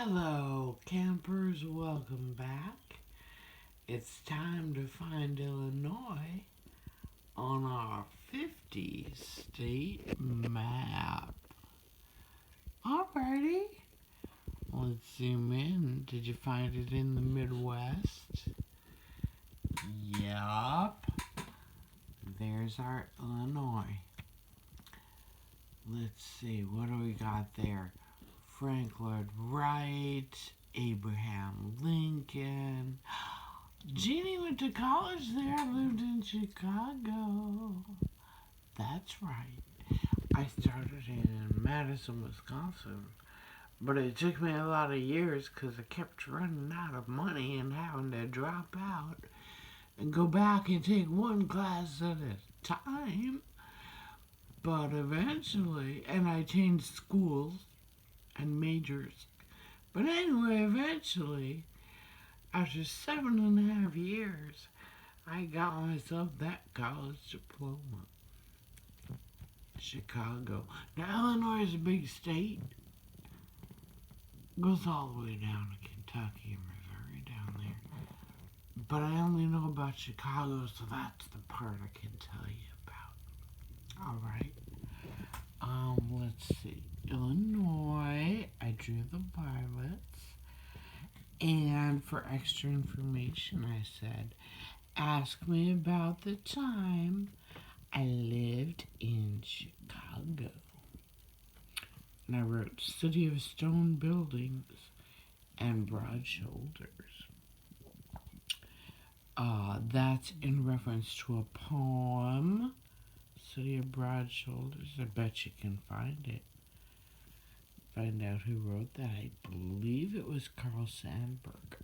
Hello, campers, welcome back. It's time to find Illinois on our 50 state map. Alrighty, let's zoom in. Did you find it in the Midwest? Yup. There's our Illinois. Let's see, what do we got there? Franklin Wright, Abraham Lincoln. Jeannie went to college there, lived in Chicago. That's right. I started in Madison, Wisconsin. But it took me a lot of years because I kept running out of money and having to drop out and go back and take one class at a time. But eventually, and I changed schools and majors. But anyway, eventually, after 7.5 years, I got myself that college diploma. Chicago. Now, Illinois is a big state. Goes all the way down to Kentucky and Missouri down there. But I only know about Chicago, so that's the part I can tell you about. Alright. Let's see. Illinois, I drew the violets. And for extra information, I said, ask me about the time I lived in Chicago. And I wrote City of Stone Buildings and Broad Shoulders. That's in reference to a poem, City of Broad Shoulders. I bet you can find it. Find out who wrote that. I believe it was Carl Sandburg.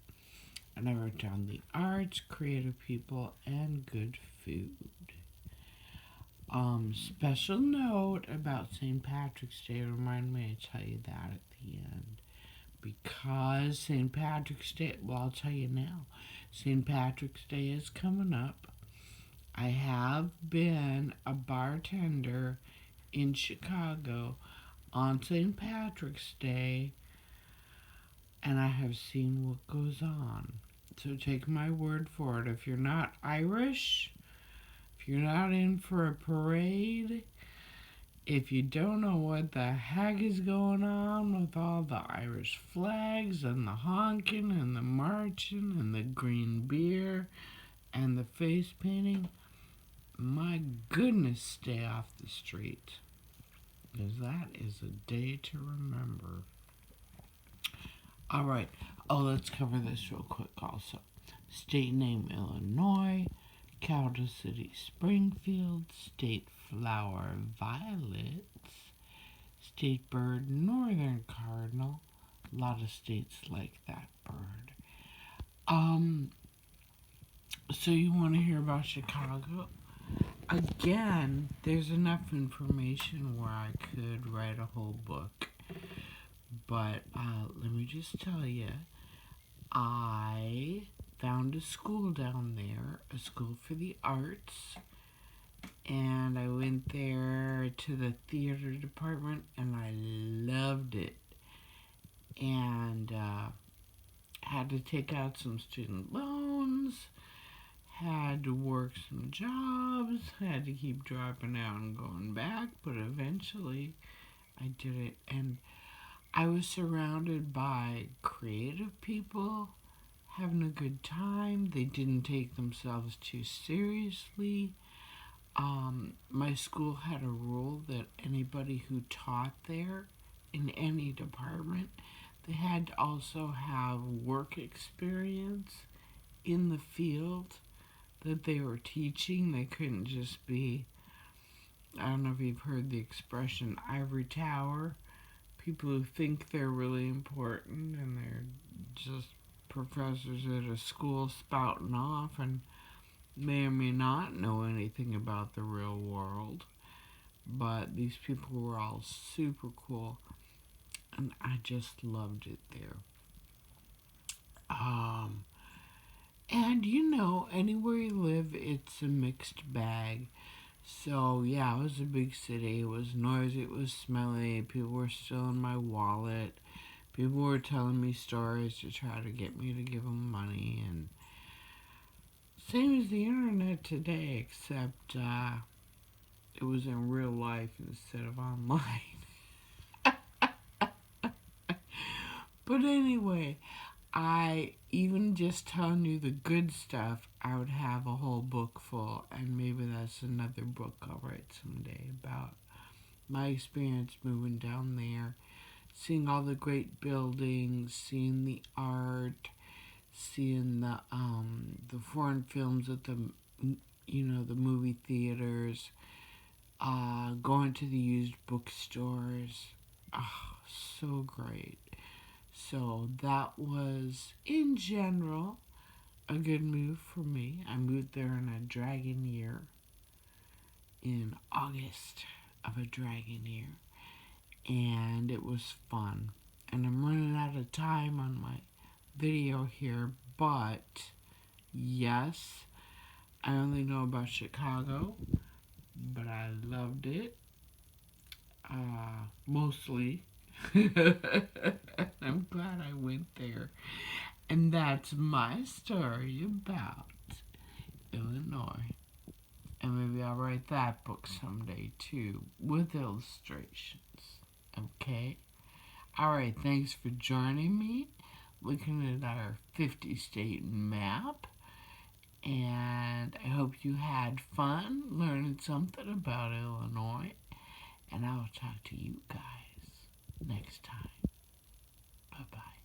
And I wrote down the arts, creative people, and good food. Special note about St. Patrick's Day. Remind me to tell you that at the end. Because St. Patrick's Day, well, I'll tell you now. St. Patrick's Day is coming up. I have been a bartender in Chicago on St. Patrick's Day, and I have seen what goes on. So take my word for it. If you're not Irish, if you're not in for a parade, if you don't know what the heck is going on with all the Irish flags and the honking and the marching and the green beer and the face painting, my goodness, stay off the street. Because that is a day to remember. Alright, let's cover this real quick also. State name Illinois, capital city Springfield, state flower violets, state bird northern cardinal. A lot of states like that bird. So you want to hear about Chicago? Again, there's enough information where I could write a whole book. But let me just tell you, I found a school down there, a school for the arts. And I went there to the theater department and I loved it. And had to take out some student loans. Had to work some jobs, had to keep dropping out and going back, but eventually I did it. And I was surrounded by creative people having a good time. They didn't take themselves too seriously. My school had a rule that anybody who taught there in any department, they had to also have work experience in the field that they were teaching. They couldn't just be, I don't know if you've heard the expression ivory tower. People who think they're really important and they're just professors at a school spouting off and may or may not know anything about the real world. But these people were all super cool and I just loved it there. And you know, anywhere you live, it's a mixed bag. So yeah, it was a big city. It was noisy, it was smelly, people were stealing my wallet, People were telling me stories to try to get me to give them money, and same as the internet today, except it was in real life instead of online. But anyway, I even just telling you the good stuff, I would have a whole book full, and maybe that's another book I'll write someday about my experience moving down there, seeing all the great buildings, seeing the art, seeing the foreign films at the the movie theaters, going to the used bookstores. Oh, so great. So that was, in general, a good move for me. I moved there in a dragon year, in August of a dragon year, and it was fun. And I'm running out of time on my video here, but yes, I only know about Chicago, but I loved it, mostly. I'm glad I went there. And that's my story about Illinois. And maybe I'll write that book someday too, with illustrations. Okay? Alright, thanks for joining me, looking at our 50-state map. And I hope you had fun learning something about Illinois. And I will talk to you guys next time. Bye-bye.